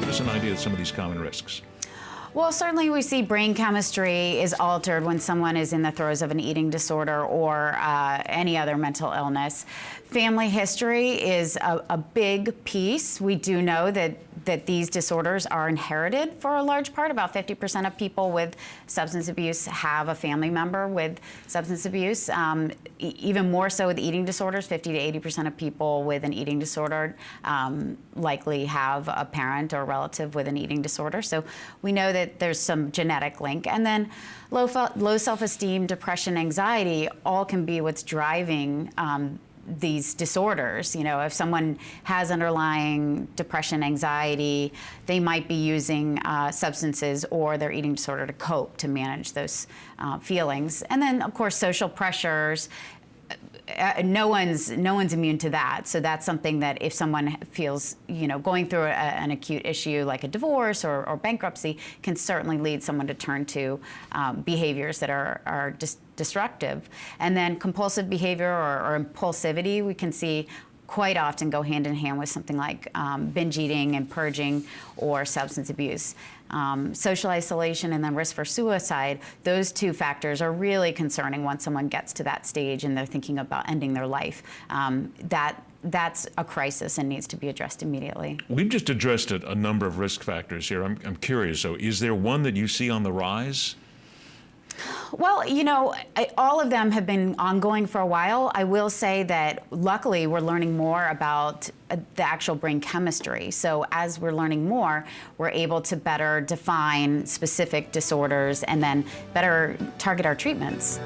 Give us an idea of some of these common risks. Well, certainly we see brain chemistry is altered when someone is in the throes of an eating disorder or any other mental illness. Family history is a big piece. We do know that these disorders are inherited for a large part. About 50% of people with substance abuse have a family member with substance abuse. Even more so with eating disorders, 50 to 80% of people with an eating disorder likely have a parent or relative with an eating disorder. So we know that there's some genetic link. And then low self-esteem, depression, anxiety, all can be what's driving these disorders. You know, if someone has underlying depression, anxiety, they might be using substances or their eating disorder to cope, to manage those feelings. And then, of course, social pressures. No one's immune to that. So that's something that if someone feels, going through an acute issue like a divorce or bankruptcy, can certainly lead someone to turn to behaviors that are destructive. And then compulsive behavior or impulsivity, we can see quite often go hand in hand with something like binge eating and purging or substance abuse. Social isolation and then risk for suicide, those two factors are really concerning once someone gets to that stage and they're thinking about ending their life. That's a crisis and needs to be addressed immediately. We've just addressed a number of risk factors here. I'm curious, so is there one that you see on the rise? Well, all of them have been ongoing for a while. I will say that luckily we're learning more about the actual brain chemistry. So as we're learning more, we're able to better define specific disorders and then better target our treatments.